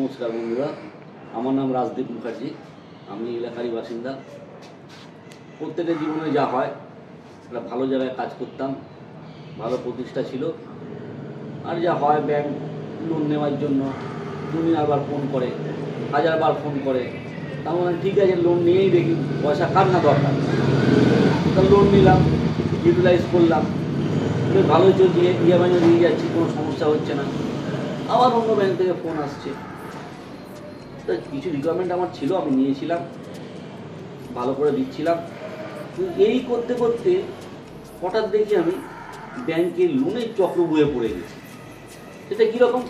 নমস্কার বন্ধুরা, আমার নাম রাজদীপ মুখার্জি। আমি এলাকারই বাসিন্দা। প্রত্যেকের জীবনে যা হয়, একটা ভালো জায়গায় কাজ করতাম, ভালো প্রতিষ্ঠা ছিল। আর যা হয়, ব্যাংক লোন নেওয়ার জন্য দুনিয়াবার ফোন করে, হাজারবার ফোন করে। তার মানে ঠিক আছে, লোন নিয়েই দেখি পয়সা কার না দরকার। তা লোন নিলাম, ইউটিলাইজ করলাম, বেশ ভালোই চলছে, ইএমআইও দিয়ে যাচ্ছি, কোনো সমস্যা হচ্ছে না। আবার অন্য ব্যাংক থেকে ফোন আসছে। তো কিছু রিকোয়ারমেন্ট আমার ছিল, আমি নিয়েছিলাম, ভালো করে দিচ্ছিলাম। এই করতে করতে হঠাৎ দেখি আমি ব্যাংকের লোনের চক্র বয়ে পড়ে গেছি। সেটা কীরকম?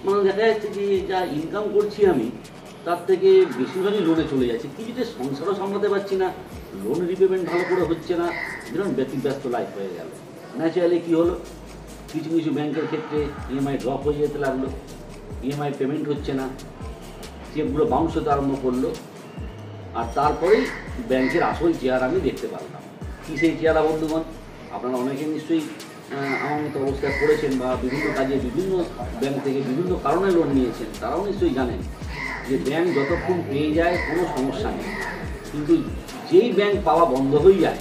মানে দেখা যাচ্ছে যে যা ইনকাম করছি আমি, তার থেকে বেশিরভাগই লোনে চলে যাচ্ছে। কিছুতে সংসারও সামলাতে পারছি না, লোন রিপেমেন্ট ভালো করে হচ্ছে না, যেরকম ব্যতিব্যস্ত লাইফ হয়ে গেল। ন্যাচারালি কী হলো, কিছু কিছু ব্যাংকের ক্ষেত্রে ইএমআই ড্রপ হয়ে যেতে লাগলো, ইএমআই পেমেন্ট হচ্ছে না, চেকগুলো বাউন্স হতে আরম্ভ করলো। আর তারপরেই ব্যাংকের আসল চেহারা আমি দেখতে পারলাম। কী সেই চেহারা বন্ধুগণ? আপনারা অনেকে নিশ্চয়ই আমার মতো অবস্থায় পড়েছেন, বা বিভিন্ন কাজে বিভিন্ন ব্যাংক থেকে বিভিন্ন কারণে লোন নিয়েছেন। তারাও নিশ্চয়ই জানেন যে ব্যাংক যতক্ষণ পেয়ে যায় কোনো সমস্যা নেই, কিন্তু যেই ব্যাংক পাওয়া বন্ধ হয়ে যায়,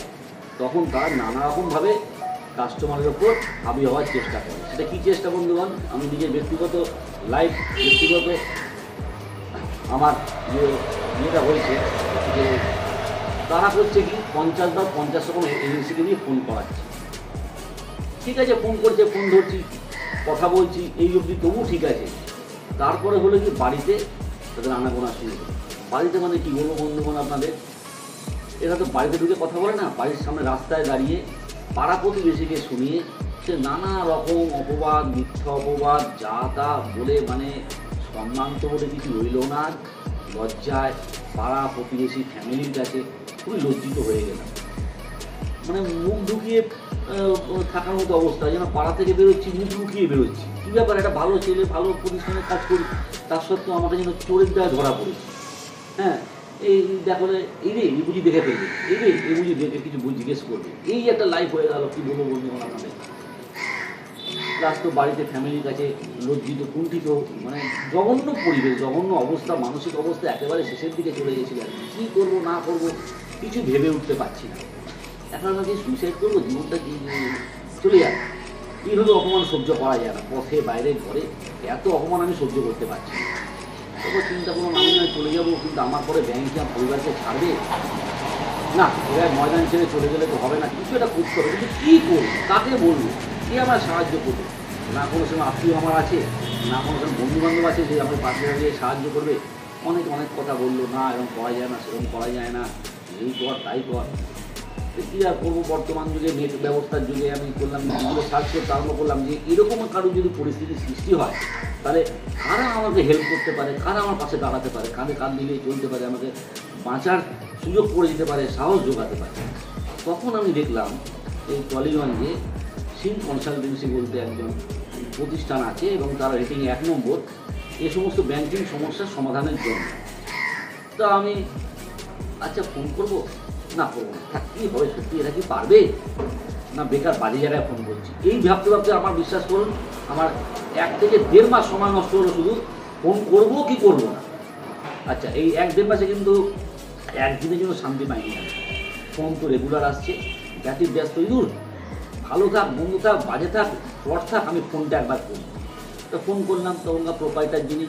তখন তারা নানা রকমভাবে কাস্টমারের ওপর হাবি হওয়ার চেষ্টা করে। সেটা কী চেষ্টা বন্ধুগণ? আমি নিজের ব্যক্তিগত আমার যে ইয়েটা হয়েছে, যে তারা করছে কি, 50 রকম এজেন্সিকে দিয়ে ফোন করাচ্ছে। ঠিক আছে, ফোন করছে, ফোন ধরছি, কথা বলছি, এই অবধি তবুও ঠিক আছে। তারপরে হলো কি, বাড়িতে তাদের আনাগোনা শুরু করে। বাড়িতে মানে কী বলবো বন্ধুগণ আপনাদের, এরা তো বাড়িতে ঢুকে কথা বলে না, বাড়ির সামনে রাস্তায় দাঁড়িয়ে পাড়া প্রতিবেশীকে শুনিয়ে সে নানা রকম অপবাদ, মিথ্যা অপবাদ, যা তা বলে, মানে সম্মান তো বলে কিছু রইল না। লজ্জায় পাড়া প্রতিবেশী ফ্যামিলির কাছে খুবই লজ্জিত হয়ে গেলাম। মানে মুখ ঢুকিয়ে থাকার মতো অবস্থা, যেন পাড়া থেকে বেরোচ্ছি মুখ ঢুকিয়ে বেরোচ্ছি। কী ব্যাপার, একটা ভালো ছেলে, ভালো প্রতিষ্ঠানে কাজ করি, তার সত্ত্বেও আমাকে যেন চোরের দ্বারা ধরা পড়েছে। হ্যাঁ, এই দেখো, এই রে এই বুঝি দেখে ফেলবে, এই রে এই বুঝি দেখে কিছু জিজ্ঞেস করবে, এই একটা লাইফ হয়ে গেল। কী বলবো বন্ধুগণ আপনাদের? প্লাস তো বাড়িতে ফ্যামিলির কাছে লজ্জিত, কুণ্ঠিত, মানে জঘন্য পরিবেশ, জঘন্য অবস্থা, মানসিক অবস্থা একেবারে শেষের দিকে চলে গেছিল। কী করবো না করবো কিছু ভেবে উঠতে পারছি না। এখন আমাকে সুইসাইড করবো, জীবনটা কি চলে যাবে? এইভাবে অপমান সহ্য করা যায় না, পথে বাইরে ঘরে এত অপমান আমি সহ্য করতে পারছি না। তবু চিন্তা করলাম, আমি নয় চলে যাবো, কিন্তু আমার পরে ব্যাংকে আমার পরিবারকে ছাড়বে না। এবার ময়দান ছেড়ে চলে গেলে তো হবে না, কিছু একটা করতে হবে। কিন্তু কী করবো, কাকে বলবো, কে আমার সাহায্য করবে? না কোনো সময় আত্মীয় আমার আছে, না কোনো সময় বন্ধুবান্ধব আছে যে আমার পাশে দাঁড়িয়ে সাহায্য করবে। অনেক কথা বললো, না এরকম করা যায় না, সেরকম করা যায় না, এই কর তাই কর। কী আর করবো, বর্তমান যুগে নেট ব্যবস্থার যুগে আমি করলাম, গুগলে সার্চ করতে আরম্ভ করলাম যে এরকম কারো যদি পরিস্থিতির সৃষ্টি হয়, তাহলে কারা আমাকে হেল্প করতে পারে, কারা আমার পাশে দাঁড়াতে পারে, কাঁধে কাঁধ মিলিয়ে চলতে পারে, আমাকে বাঁচার সুযোগ করে দিতে পারে, সাহস যোগাতে পারে। তখন আমি দেখলাম এই টলিগঞ্জে সিন কনসালটেন্সি বলতে একজন প্রতিষ্ঠান আছে, এবং তারা রেটিং 1 নম্বর এই সমস্ত ব্যাংকিং সমস্যার সমাধানের জন্য। তো আমি আচ্ছা ফোন করবো, না করবো না, কী হবে, সত্যি এরা কি পারবে, না বেকার বাজে জায়গায় ফোন করছি, এই ভাবতে ভাবতে আমার বিশ্বাস করুন, আমার 1 থেকে 1.5 মাস সময় নষ্ট হলো শুধু ফোন করবো কি করবো না। আচ্ছা, এই 1-1.5 মাসে কিন্তু একদিনের জন্য শান্তি পাইনি আমি। ফোন তো রেগুলার আসছে, ব্যস্ত দূর, ভালো থাক, বন্ধু থাক, বাজে থাক, ফ্রড থাক, আমি ফোনটা একবার করব। তো ফোন করলাম, তখনকার প্রোপাইটার যিনি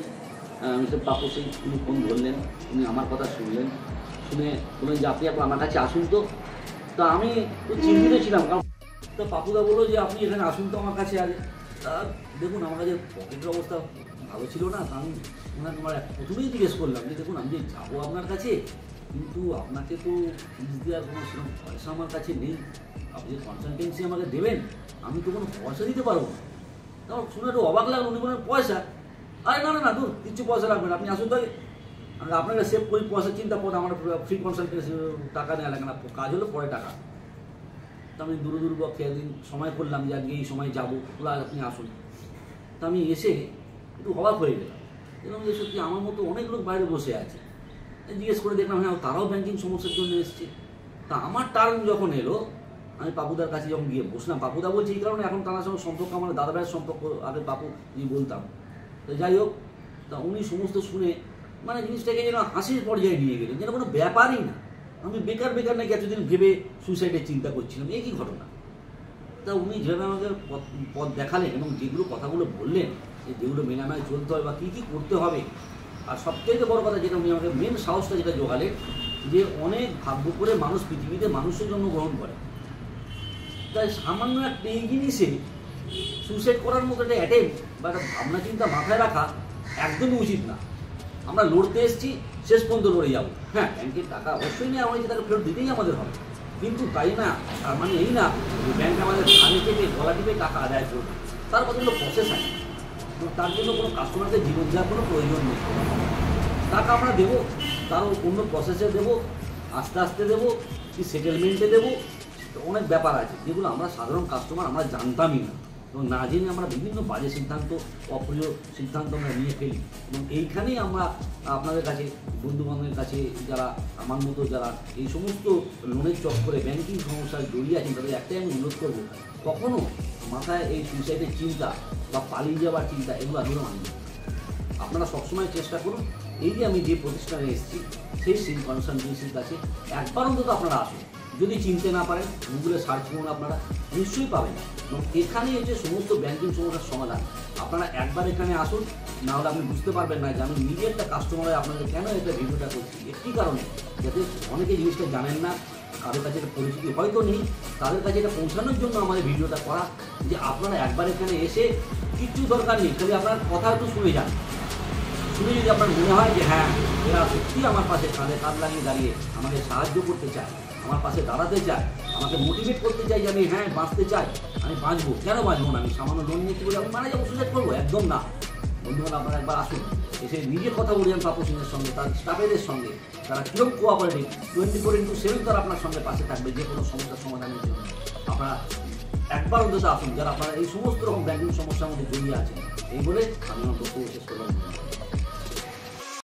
মিস্টার পাপু সিং, উনি ফোন ধরলেন, উনি আমার কথা শুনলেন, শুনে বললেন যে আপনি একবার আমার কাছে আসুন। তো আমি তো চিন্তিত ছিলাম, কারণ তো পাপুদা বললো যে আপনি এখানে আসুন তো আমার কাছে আগে। তা দেখুন, আমার কাছে পকেটের অবস্থা ভালো ছিল না, কারণ ওনার প্রথমেই জিজ্ঞেস করলাম যে দেখুন, আমি যে যাবো আপনার কাছে, কিন্তু আপনাকে তো ফিস দেওয়ার কোনো সেরকম পয়সা আমার কাছে নেই। আপনি যে কনসালটেন্সি আমাকে দেবেন, আমি তো কোনো পয়সা দিতে পারবো না। তখন শুনে একটু অবাক লাগলো, উনি বলেন পয়সা? আরে না না না, দূর, কিছু পয়সা লাগবে না, আপনি আসুন তো। আমি আপনাকে সেভ করি, পয়সা চিন্তা করতে, আমার ফ্রি কনসালটেন্সি টাকা নেওয়া লাগে না, কাজ হলো পরে টাকা। তো আমি দুর্বক্ষে একদিন সময় করলাম যে আজকে এই সময় যাবো, আপনি আসুন। তো আমি এসে একটু অবাক হয়ে গেলাম, এবং যে সত্যি আমার মতো অনেক লোক বাইরে বসে আছে। জিজ্ঞেস করে দেখলাম, হ্যাঁ তারাও ব্যাংকিং সমস্যার জন্য এসছে। তা আমার টার্ম যখন এলো, আমি পাপুদার কাছে যখন গিয়ে বসলাম, পাপুদা বলছে এই কারণে, এখন তার সঙ্গে সম্পর্ক আমার দাদা ভাইয়ের সম্পর্ক, আগে পাপু বলতাম। তো যাই হোক, তা উনি সমস্ত শুনে মানে জিনিসটাকে যেন হাসির পর্যায়ে নিয়ে গেলেন, যেন কোনো ব্যাপারই না। আমি বেকার বেকার নাকি এতদিন ভেবে সুইসাইডের চিন্তা করছিলাম, এই কি ঘটনা। তা উনি যেভাবে আমাকে পথ দেখালেন এবং যেগুলো কথাগুলো বললেন যে যেগুলো মেনে আমায় চলতে হবে বা কী কী করতে হবে, আর সবথেকে বড় কথা যেটা উনি আমাকে মেন সাহসটা যেটা জোগালেন, যে অনেক ভাগ্য করে মানুষ পৃথিবীতে মানুষের জন্য গ্রহণ করে, তাই সামান্য একটা এই জিনিসে সুইসাইড করার মতো একটা অ্যাটেম্প বা একটা ভাবনা চিন্তা মাথায় রাখা একদমই উচিত না। আমরা লড়তে এসেছি, শেষ পর্যন্ত লড়ে যাবো। হ্যাঁ, ব্যাংকের টাকা অবশ্যই নেওয়া হয়েছে, তাকে ফেরত দিতেই আমাদের হবে, কিন্তু তাই না, তার মানে এই না যে ব্যাংক আমাদের ধানে থেকে গলা টিপে টাকা আদায় করবে। তার কতগুলো প্রসেস আছে, তার জন্য কোনো কাস্টমারদের জীবন দেওয়ার কোনো প্রয়োজন নেই। টাকা আমরা দেবো, তারও অন্য প্রসেসে দেবো, আস্তে আস্তে দেবো, কি সেটেলমেন্টে দেবো, অনেক ব্যাপার আছে যেগুলো আমরা সাধারণ কাস্টমার আমরা জানতামই না, এবং না জেনে আমরা বিভিন্ন বাজে সিদ্ধান্ত, অপ্রিয় সিদ্ধান্ত আমরা নিয়ে ফেলি। এবং এইখানেই আমরা আপনাদের কাছে, বন্ধুবান্ধবের কাছে, যারা আমার মতো যারা এই সমস্ত লোনের চক্করে ব্যাংকিং সমস্যায় জড়িয়ে আছেন, তাদের একটাই আমি অনুরোধ করবো, কখনও মাথায় এই সুইসাইডের চিন্তা বা পালিয়ে যাওয়ার চিন্তা এগুলো আদৌ আনবেন। আপনারা সবসময় চেষ্টা করুন, এই যে আমি যে প্রতিষ্ঠানে এসেছি সেই সিম কনসালটেন্সির কাছে একবার অন্তত আপনারা আসুন। যদি চিনতে না পারেন, গুগলে সার্চ করুন, আপনারা নিশ্চয়ই পাবেন। এবং এখানে যে সমস্ত ব্যাংকিং সমস্যার সমাধান, আপনারা একবার এখানে আসুন, না হলে আপনি বুঝতে পারবেন না যে আমি নিজে একটা কাস্টমার হয়ে আপনাদের কেন এটা ভিডিওটা করছি। একটি কারণে, যাতে অনেকে জিনিসটা জানেন না, কারোর কাছে এটা পরিচিতি হয়তো নেই, তাদের কাছে এটা পৌঁছানোর জন্য আমাদের ভিডিওটা করা, যে আপনারা একবার এখানে এসে কিচ্ছু দরকার নেই, খালি আপনার কথা একটু শুনে যান। শুনে যদি আপনার মনে হয় যে হ্যাঁ, এরা সত্যি আমার পাশে কাঁধে কাঁধ লাগিয়ে দাঁড়িয়ে আমাকে সাহায্য করতে চায়, আমার পাশে দাঁড়াতে চায়, আমাকে মোটিভেট করতে চাই যে আমি হ্যাঁ বাঁচতে চাই, আমি বাঁচবো, কেন বাঁচবো না, আমি সামান্য লোন নিচ্ছি বলে আমি মারা যাবো, সুইসাইড করবো, একদম না। বন্ধুগণ, আপনারা একবার আসুন, এসে নিজে কথা বলবেন তাপসিংহের সঙ্গে, তার স্টাফেদের সঙ্গে, তারা কীরকম কোঅপারেটিভ, 24/7 তারা আপনার সঙ্গে পাশে থাকবে যে কোনো সমস্যার সমাধানের জন্য। আপনারা একবার অন্তত আসুন, যারা আপনারা এই সমস্ত রকম ব্যাংকিং সমস্যার মধ্যে জড়িয়ে আছেন। এই বলে আমি আমার বক্তব্য শেষ করলাম।